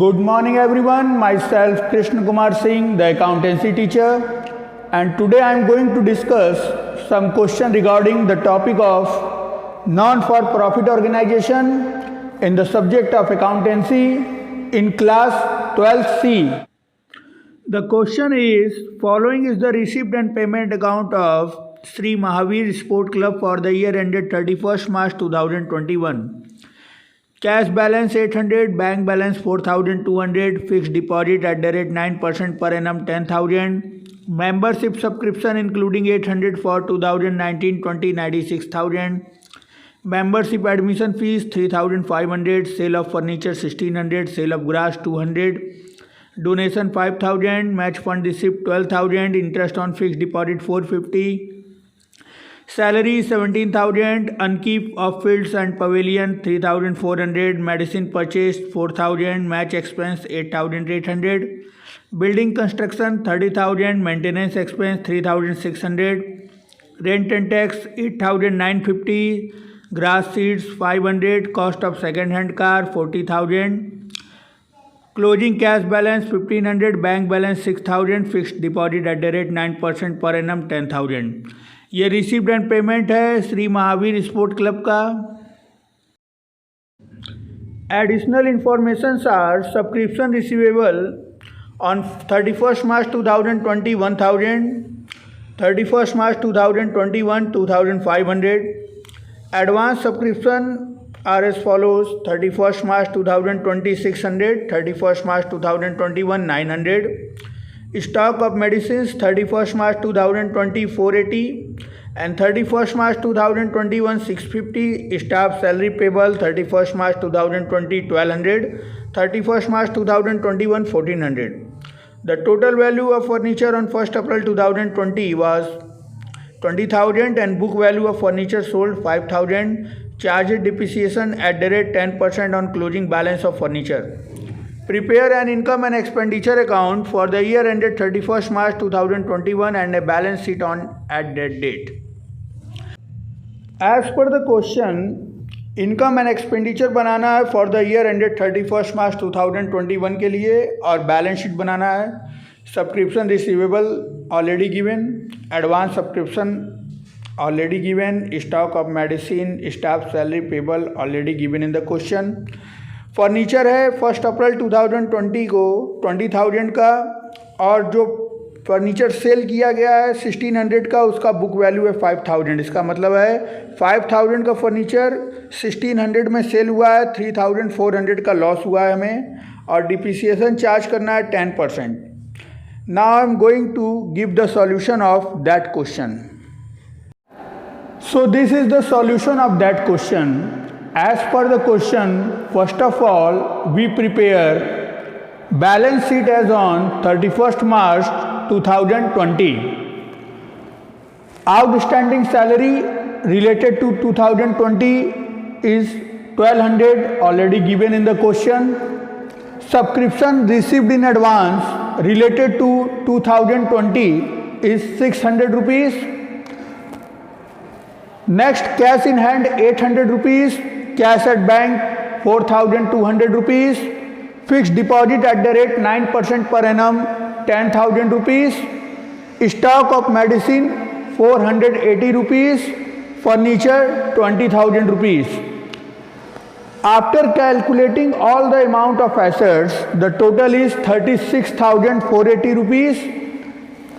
Good morning everyone, myself Krishna Kumar Singh, the accountancy teacher, and today I am going to discuss some question regarding the topic of non-for-profit organization in the subject of accountancy in class 12C. The question is, following is the receipt and payment account of Sri Mahavir Sport Club for the year ended 31st March 2021. Cash balance 800, bank balance 4,200, fixed deposit at the rate 9% per annum 10,000, membership subscription including 800 for 2019-20 96,000, membership admission fees 3,500, sale of furniture 1,600, sale of grass 200, donation 5,000, match fund receipt 12,000, interest on fixed deposit 450, salary 17,000, upkeep of fields and pavilion 3,400, medicine purchased 4,000, match expense 8,800, building construction 30,000, maintenance expense 3,600, rent and tax 8,950, grass seeds 500, cost of second hand car 40,000, closing cash balance 1,500, bank balance 6,000, fixed deposit at the rate 9% per annum 10,000. ये received and payment है Shri Mahavir sport club का. Additional information are subscription receivable on 31st March 2020 1,000, 31st March 2021 2,500. Advance subscription are as follows 31st March 2020 600, 31st March 2021 900. Stock of medicines 31st March 2020 480 and 31st March 2021 650. Staff salary payable 31st March 2020 1200, 31st March 2021 1400. The total value of furniture on 1st April 2020 was 20,000 and book value of furniture sold 5,000. Charged depreciation at the rate 10% on closing balance of furniture. Prepare an income and expenditure account for the year ended 31st March 2021 and a balance sheet on at that date. As per the question, income and expenditure बनाना है for the year ended 31st March 2021 के लिए और balance sheet बनाना है. Subscription receivable already given, advance subscription already given, stock of medicine, staff salary payable already given in the question. Furniture है 1 अप्रैल 2020 को 20,000 का और जो फर्नीचर सेल किया गया है 1,600 का, उसका बुक वैल्यू है 5,000. इसका मतलब है 5,000 का फर्नीचर 1,600 में सेल हुआ है, 3,400 का लॉस हुआ है हमें और डिप्रिसिएशन चार्ज करना है 10%. Now I am going to give the solution of that question. So this is the solution of that question. As per the question, first of all, we prepare balance sheet as on 31st March 2020. Outstanding salary related to 2020 is 1,200 already given in the question. Subscription received in advance related to 2020 is 600 rupees. Next, cash in hand 800 rupees. Cash at bank 4,200 rupees, fixed deposit at the rate 9% per annum 10,000 rupees, stock of medicine 480 rupees, furniture 20,000 rupees. After calculating all the amount of assets, the total is 36,480 rupees,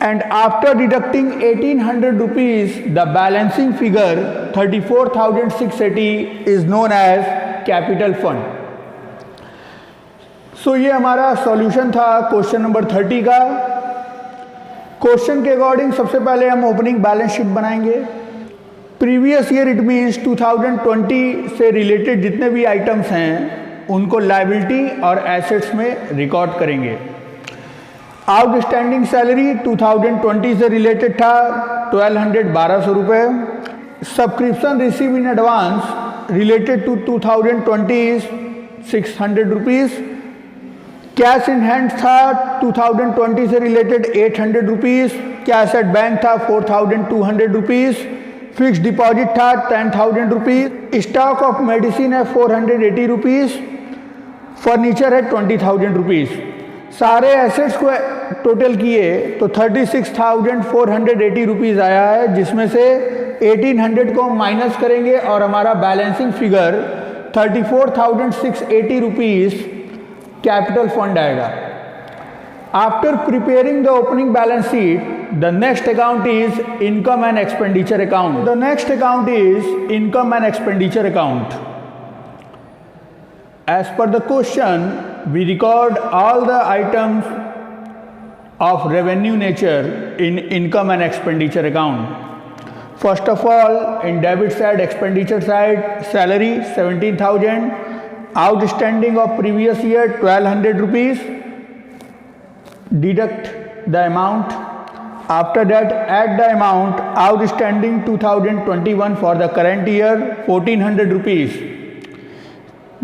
and after deducting 1,800 rupees, the balancing figure 34,680 is known as capital fund. So ये हमारा solution था question number 30 का. Question के according सबसे पहले हम opening balance sheet बनाएंगे. Previous year it means 2020 से रिलेटेड जितने भी आइटम्स हैं उनको लायबिलिटी और एसेट्स में रिकॉर्ड करेंगे. आउटस्टैंडिंग सैलरी 2020 से रिलेटेड था 1,200 1200 रुपये. Subscription receive in advance related to 2020 600 rupees. Cash in hand था 2020 से related 800 rupees. Cash at bank था 4,200 रुपीज़. फिक्स डिपॉजिट था 10,000 रुपीज़. स्टॉक ऑफ मेडिसिन है 480 रुपीज़. फर्नीचर है 20,000 रुपीज़। सारे एसेट्स को टोटल किए तो 36,480 रुपीज़ आया है, जिसमें से 1800 को माइनस करेंगे और हमारा balancing figure 34,680 rupees capital fund आएगा। After preparing the opening balance sheet, the next account is income and expenditure account. The next account is income and expenditure account. As per the question, we record all the items of revenue nature in income and expenditure account. First of all, in debit side, expenditure side, salary 17,000, outstanding of previous year 1,200 rupees, deduct the amount. After that, add the amount outstanding 2021 for the current year 1,400 rupees.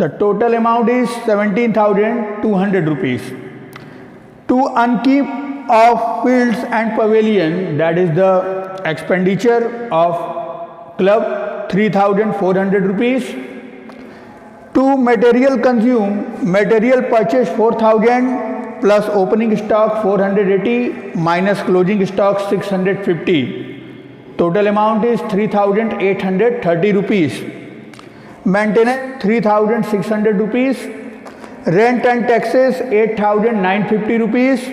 The total amount is 17,200 rupees. To upkeep of fields and pavilion, that is the expenditure of club 3,400 rupees. To material consume, material purchase 4,000 plus opening stock 480 minus closing stock 650. Total amount is 3,830 rupees. Maintenance 3,600 rupees, rent and taxes 8,950 rupees,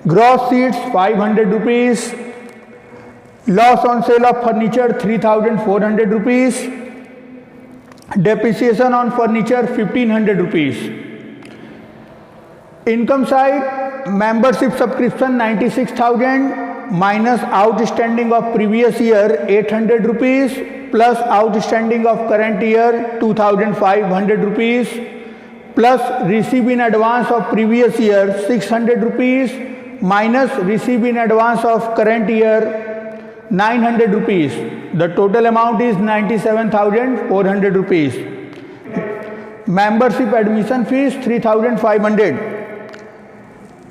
gross seats 500 rupees, loss on sale of furniture 3,400 rupees, depreciation on furniture 1,500 rupees. Income side, membership subscription 96,000 minus outstanding of previous year 800 rupees plus outstanding of current year 2,500 rupees plus receive in advance of previous year 600 rupees minus receive in advance of current year 900 rupees. The total amount is 97,400 rupees. Membership admission fees 3,500.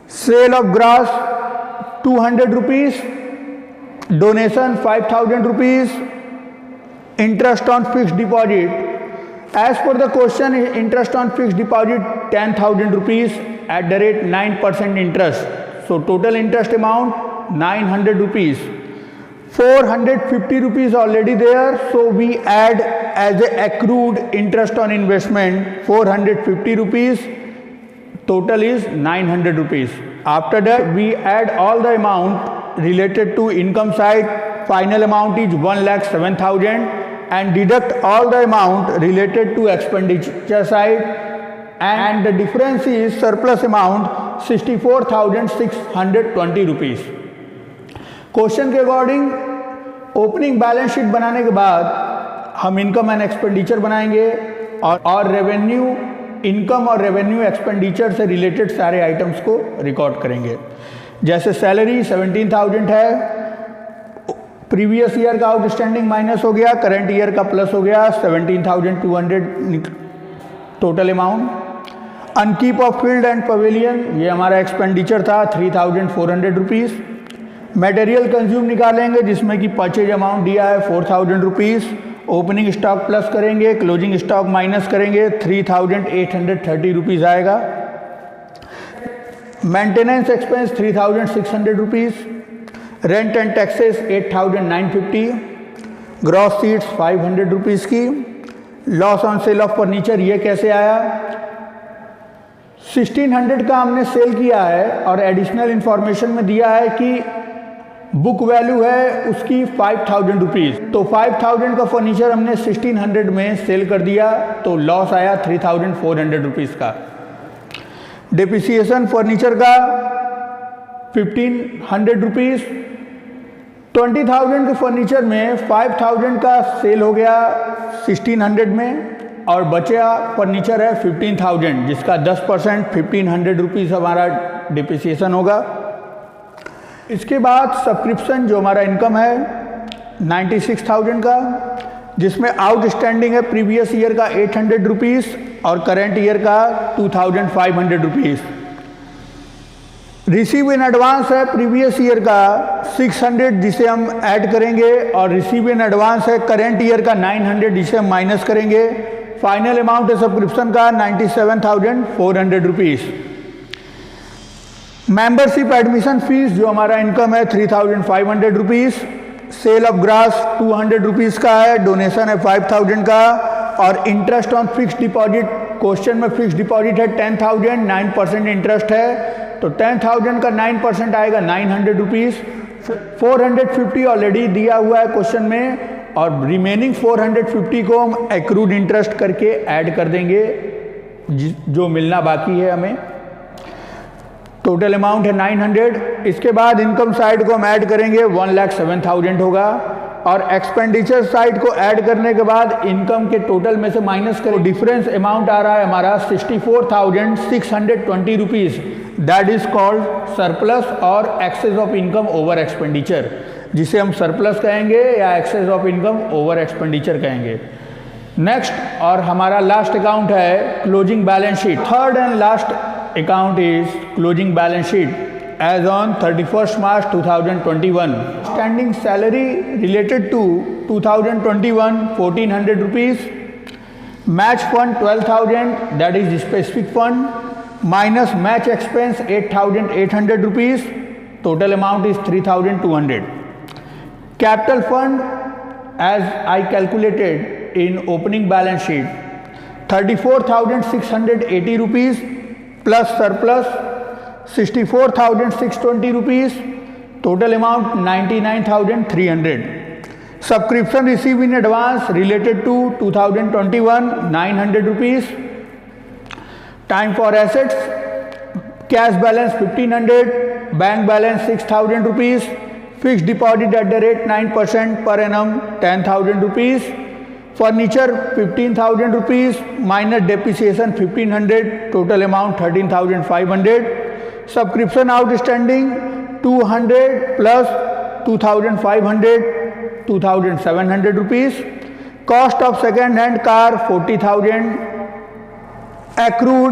Sale of grass 200 rupees. Donation 5,000 rupees. Interest on fixed deposit. As per the question, interest on fixed deposit 10,000 rupees at the rate 9% interest. So total interest amount 900 rupees. 450 rupees already there, so we add as a accrued interest on investment 450 rupees. Total is 900 rupees. After that, we add all the amount related to income side. Final amount is 1,07,000 and deduct all the amount related to expenditure side, and the difference is surplus amount 64,620 rupees. Question के according opening balance sheet बनाने के बाद हम income and expenditure बनाएंगे और revenue income और revenue expenditure से related सारे आइटम्स को रिकॉर्ड करेंगे। जैसे सैलरी 17,000 है, प्रीवियस ईयर का आउटस्टैंडिंग माइनस हो गया, करंट ईयर का प्लस हो गया, 17,200 total amount. Upkeep of field and pavilion, ये हमारा एक्सपेंडिचर था 3,400 रुपीज़। मटेरियल कंज्यूम निकालेंगे जिसमें कि परचेज अमाउंट दिया है 4,000 रुपीज़। ओपनिंग स्टॉक प्लस करेंगे, क्लोजिंग स्टॉक माइनस करेंगे, 3,830 रुपीज़ आएगा। Maintenance expense 3,600 rupees. Rent and taxes 8,950। Grass seeds 500 rupees की। Loss on sale of furniture ये कैसे आया, 1600 का हमने सेल किया है और एडिशनल इंफॉर्मेशन में दिया है कि बुक वैल्यू है उसकी 5,000 रुपीज़, तो 5,000 का फर्नीचर हमने 1600 में सेल कर दिया, तो लॉस आया 3,400 रुपीज़ का। डिप्रिसिएशन फर्नीचर का 1,500 रुपीज़। 20,000 के फर्नीचर में 5,000 का सेल हो गया 1600 में और बचा फर्नीचर है 15,000, जिसका 10% 1,500 रुपीज़ हमारा डिप्रिसिएशन होगा। इसके बाद सब्सक्रिप्शन जो हमारा इनकम है 96,000 का, जिसमें आउटस्टैंडिंग है प्रीवियस ईयर का 800 रुपीज़ और करेंट ईयर का 2,500 रुपीज़। रिसीव इन एडवांस है प्रीवियस ईयर का 600 जिसे हम ऐड करेंगे, और रिसीव इन एडवांस है करेंट ईयर का 900 जिसे हम माइनस करेंगे, फाइनल अमाउंट है सब्सक्रिप्शन का 97,400 रुपीज़। मेंबरशिप एडमिशन फीस जो हमारा इनकम है 3,500 rupees. Sale of grass 200 rupees का है। डोनेशन है 5,000 का। और interest on fix deposit, question में फिक्स डिपॉजिट है 10,000, 9% इंटरेस्ट है, तो 10,000 का 9% आएगा 900 रुपीज़। 450 ऑलरेडी दिया हुआ है क्वेश्चन में, और रिमेनिंग 450 को हम एक्रूड इंटरेस्ट करके ऐड कर देंगे जो मिलना बाकी है हमें। टोटल अमाउंट है 900। इसके बाद इनकम साइड को हम ऐड करेंगे 1,07,000 होगा, और एक्सपेंडिचर साइड को ऐड करने के बाद इनकम के टोटल में से माइनस करें, डिफरेंस अमाउंट आ रहा है हमारा 64,620 rupees. That is called surplus और excess of income over expenditure, जिसे हम सरप्लस कहेंगे या excess of income over expenditure कहेंगे। नेक्स्ट और हमारा लास्ट अकाउंट है closing balance sheet. Third and last account is closing balance sheet as on 31st March 2021. Standing salary related to 2021 1,400 rupees. Match fund 12,000, that is specific fund, minus match expense 8,800 rupees. Total amount is 3,200. Capital fund as I calculated in opening balance sheet 34,680 rupees plus surplus 64,620 rupees. Total amount 99,300. Subscription received in advance related to 2021 900 rupees. Time for assets, cash balance 1,500, bank balance 6,000 rupees, fixed deposit at the rate 9% per annum 10,000 rupees. Furniture 15,000 rupees minus depreciation 1,500, total amount 13,500। Subscription outstanding 200 plus 2,500 2,700 rupees. Cost of second hand car 40,000। Accrued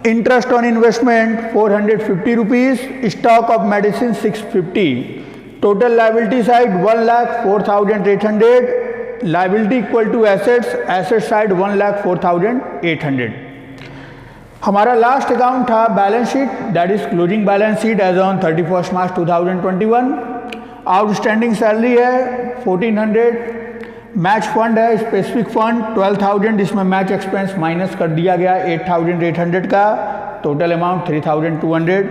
interest on investment 450 rupees. Stock of medicine 650। Total liability side 1,04,800। Liability equal to assets, asset side 1,04,800। हमारा last account था balance sheet, that is closing balance sheet as on 31st March 2021। Outstanding salary है 1,400। Match fund है specific fund 12,000, जिसमें match expense minus कर दिया गया 8,800 का। Total amount 3,200।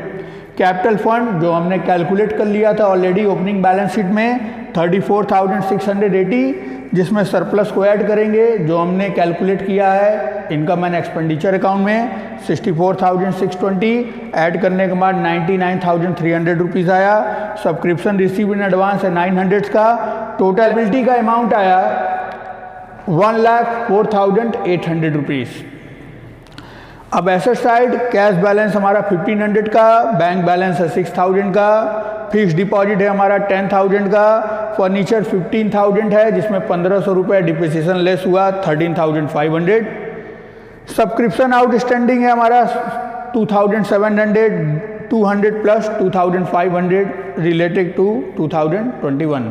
Capital fund जो हमने कैलकुलेट कर लिया था ऑलरेडी ओपनिंग बैलेंस शीट में 34,680, जिसमें सरप्लस को ऐड करेंगे जो हमने कैलकुलेट किया है इनकम एंड एक्सपेंडिचर अकाउंट में 64,620, ऐड करने के बाद 99,300 रुपीज़ आया। सब्सक्रिप्शन रिसीव इन एडवांस है 900 का। टोटल लायबिलिटी का अमाउंट आया 1,04,800 रुपीज़। अब एसेट साइड कैश बैलेंस हमारा 1,500 का, बैंक बैलेंस है 6,000 का, फिक्स डिपॉजिट है हमारा 10,000 का, फर्नीचर 15,000 है जिसमें 1,500 रुपये डिप्रिसिएशन लेस हुआ 13,500। सब्सक्रिप्शन आउटस्टैंडिंग है हमारा 2,700, 200 plus 2,500 related to 2021।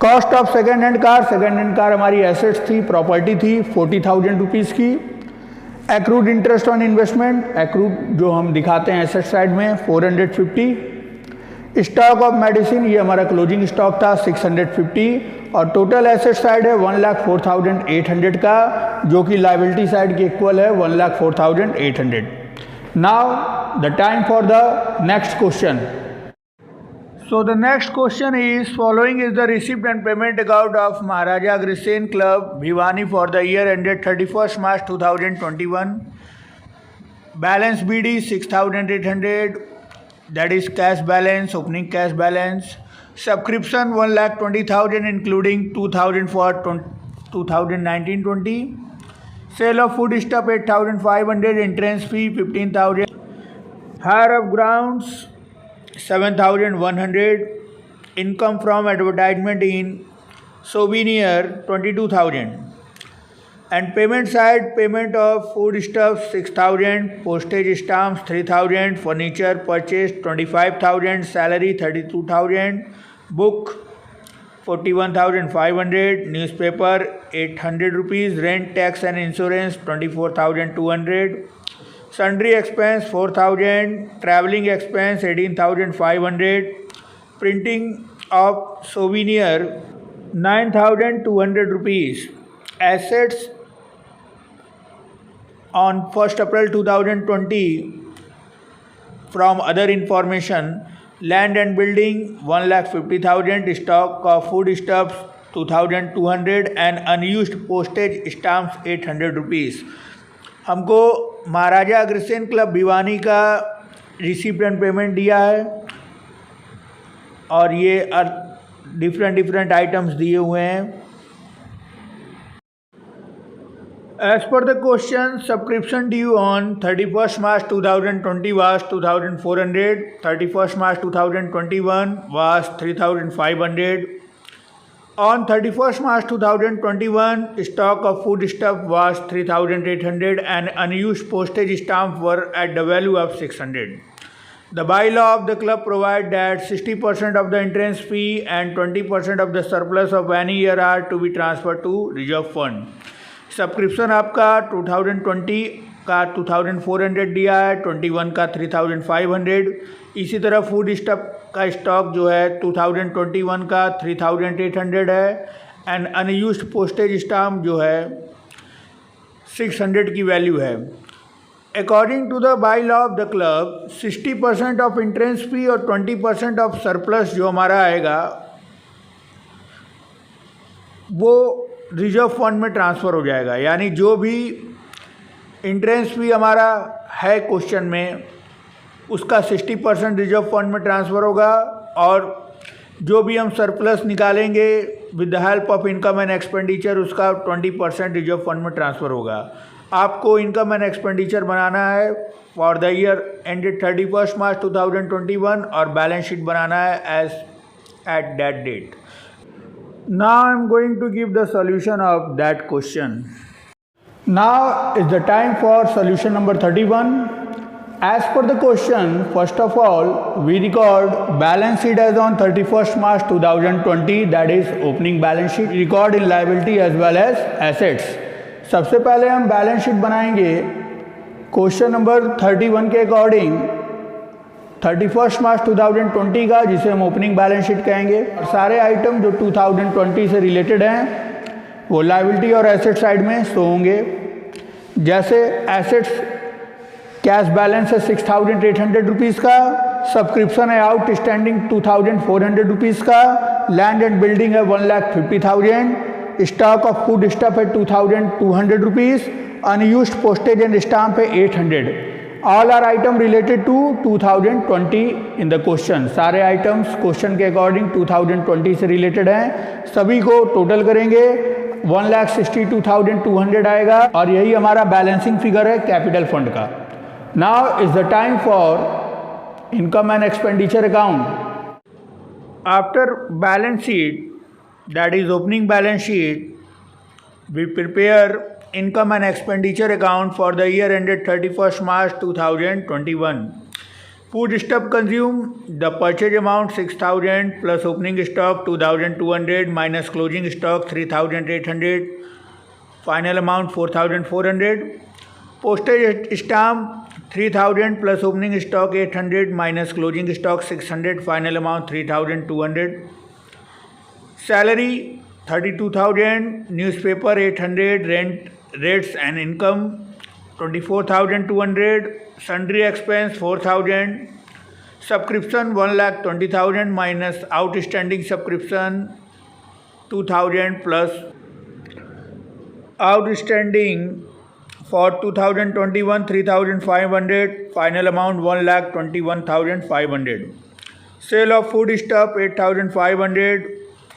Cost of second hand car हमारी एसेट्स थी, प्रॉपर्टी थी 40,000 रुपीज़ की। Accrued interest on investment, accrued जो हम दिखाते हैं एसेट साइड में 450। स्टॉक ऑफ मेडिसिन ये हमारा क्लोजिंग स्टॉक था 650, और टोटल एसेट साइड है 1,04,800 का, जो कि लायबिलिटी साइड के इक्वल है 1,04,800। Now the time for the next question. So the next question is, following is the receipt and payment account of Maharaja Agrisen Club, Bhiwani for the year ended 31st March 2021. Balance BD 6,800, that is cash balance, opening cash balance. Subscription 1,20,000 including 2,000 for 2019-20. Sale of food stuff 8,500, entrance fee 15,000. Hire of grounds 7,100, income from advertisement in souvenir 22,000, and payment side payment of food stuff 6,000, postage stamps 3,000, furniture purchase 25,000, salary 32,000, book 41,500, newspaper 800 rupees, rent, tax and insurance 24,200, sundry expense 4,000, travelling expense 18,500, printing of souvenir 9,200 rupees. Assets on 1st April 2020 from other information: land and building 1,50,000, stock of foodstuffs 2,200 and unused postage stamps 800 rupees. हमको Maharaja Agrasen club Bhiwani का receipt and payment दिया है और ये different items दिए हुए हैं. As per the question, subscription due on 31st March 2020 was 2,400, 31st March 2021 was 3,500. On 31st March 2021, stock of foodstuff was 3,800 and unused postage stamps were at the value of 600. The bylaw of the club provides that 60% of the entrance fee and 20% of the surplus of any year are to be transferred to reserve fund. Subscription आपका 2020 का 2,400 दिया है, 21 का 3,500. इसी तरह food stuff का stock जो है 2021 का 3,800 है एंड अनयूज्ड पोस्टेज स्टाम्प जो है 600 की वैल्यू है. According to the bylaw of the club 60% of entrance fee और 20% ऑफ सरप्लस जो हमारा आएगा वो रिजर्व फंड में ट्रांसफ़र हो जाएगा. यानी जो भी इंट्रेंस फी हमारा है क्वेश्चन में उसका 60% रिजर्व फंड में ट्रांसफ़र होगा और जो भी हम सरप्लस निकालेंगे with the help of income and expenditure उसका 20% रिजर्व फंड में ट्रांसफ़र होगा. आपको इनकम एंड एक्सपेंडिचर बनाना है for the year ended 31st March 2021 और बैलेंस शीट बनाना है as at that date. Now I am going to give the solution of that question. Now is the time for solution number 31. As per the question, first of all, we record balance sheet as on 31st March 2020, that is opening balance sheet, record in liability as well as assets. सबसे पहले हम balance sheet बनाएंगे question number 31 के according 31st March 2020 का, जिसे हम opening balance sheet कहेंगे. और सारे आइटम जो 2020 से रिलेटेड हैं वो लायबिलिटी और एसेट साइड में शो होंगे. जैसे एसेट्स कैश बैलेंस है 6,800 रुपीज़ का, सब्सक्रिप्शन है आउट स्टैंडिंग 2,400 रुपीज़ का, लैंड एंड बिल्डिंग है 1,50,000, स्टॉक ऑफ फूड स्टफ है 2,200 rupees, unused postage and stamp है 800. All are item related to 2020 in the question. सारे आइटम्स क्वेश्चन के अकॉर्डिंग 2020 से रिलेटेड हैं. सभी को टोटल करेंगे 1,62,200 आएगा और यही हमारा बैलेंसिंग फिगर है कैपिटल फंड का. Now is the time for income and expenditure account. After balance sheet, that is opening balance sheet, we prepare income and expenditure account for the year ended 31st March 2021. Food stuff consumed, the purchase amount 6,000 plus opening stock 2,200 minus closing stock 3,800, final amount 4,400. Postage stamp 3,000 plus opening stock 800 minus closing stock 600, final amount 3,200. Salary 32,000, newspaper 800, rates and income 24,200, sundry expense 4,000, subscription 1,20,000 minus outstanding subscription 2,000 plus outstanding for 2021 3,500, final amount 1,21,500. Sale of food stuff 8,500,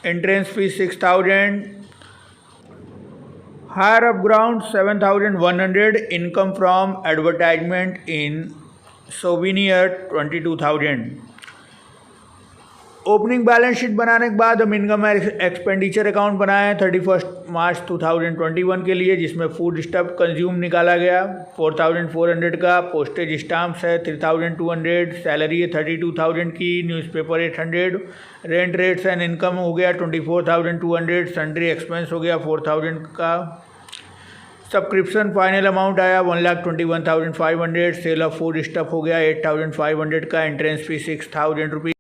entrance fee 6,000, hire of ground 7,100, income from advertisement in souvenir 22,000. Opening balance sheet बनाने के बाद हम income expenditure account बनाए हैं 31 March 2021 के लिए, जिसमें food stuff consume निकाला गया 4400 का, पोस्टेज स्टाम्प्स है 3200, सैलरी है 32,000 की, newspaper 800, rent rates and income हो गया 24,200, सन्ड्री एक्सपेंस हो गया 4,000 का, सब्सक्रिप्शन फाइनल अमाउंट आया 1,21,500, सेल ऑफ फूड स्टफ हो गया 8,500 का, entrance fee 6,000 rupees,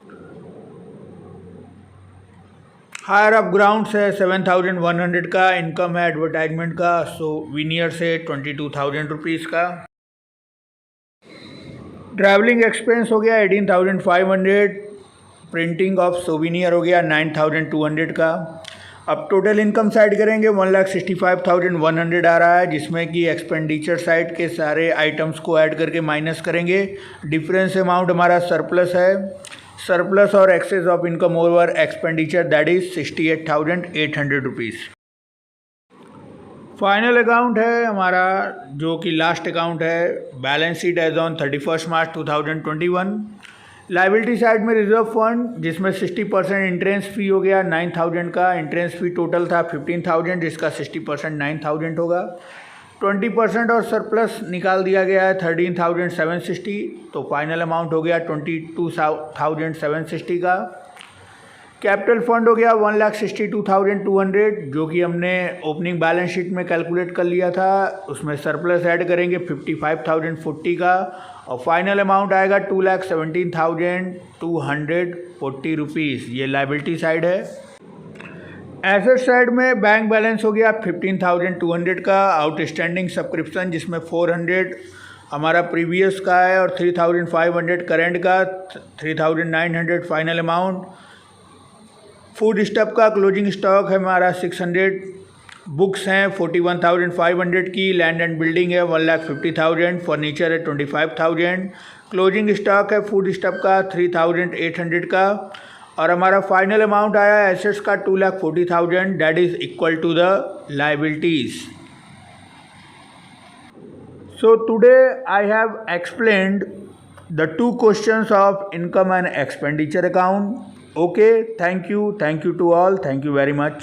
hire of grounds है 7,100 का, इनकम है एडवर्टाइजमेंट का सोवीनियर से 22,000 रुपीज़ का, ट्रैवलिंग एक्सपेंस हो गया 18,500, प्रिंटिंग ऑफ सोवीनियर हो गया 9,200 का। अब टोटल इनकम साइड करेंगे 1,65,100 आ रहा है, जिसमें कि एक्सपेंडिचर साइड के सारे आइटम्स को ऐड करके माइनस करेंगे। डिफरेंस अमाउंट हमारा सरप्लस है, सरप्लस और excess of income over expenditure that is 68,800 rupees. Final account है हमारा जो कि लास्ट अकाउंट है, balance sheet as on 31 March 2021। Liability side में रिजर्व फंड जिसमें 60% इंट्रेंस फी हो गया 9,000 का, इंट्रेंस फी टोटल था 15,000 जिसका 60% 9,000 होगा। 20% और सरप्लस निकाल दिया गया है 13,760, तो फाइनल अमाउंट हो गया 22,760 का। कैपिटल फंड हो गया 1,62,200 जो कि हमने ओपनिंग बैलेंस शीट में कैलकुलेट कर लिया था, उसमें सरप्लस ऐड करेंगे 55,040 का और फाइनल अमाउंट आएगा 2,17,240 रुपीज़। ये लाइबिलिटी साइड है। एसेट साइड में बैंक बैलेंस हो गया 15,200 का, आउटस्टैंडिंग सब्सक्रिप्शन जिसमें 400 हमारा प्रीवियस का है और 3,500 करेंट का, 3,900 फाइनल अमाउंट। फूड स्टफ का क्लोजिंग स्टॉक है हमारा 600, बुक्स हैं 41,500 की, लैंड एंड बिल्डिंग है 1,50,000, फर्नीचर है 25,000, क्लोजिंग स्टॉक है फूड स्टफ का 3,800 का और हमारा फाइनल अमाउंट आया एसेट्स का 2,40,000 that is equal to the liabilities. So today I have explained the two questions of income and expenditure account. Okay, thank you to all, thank you very much.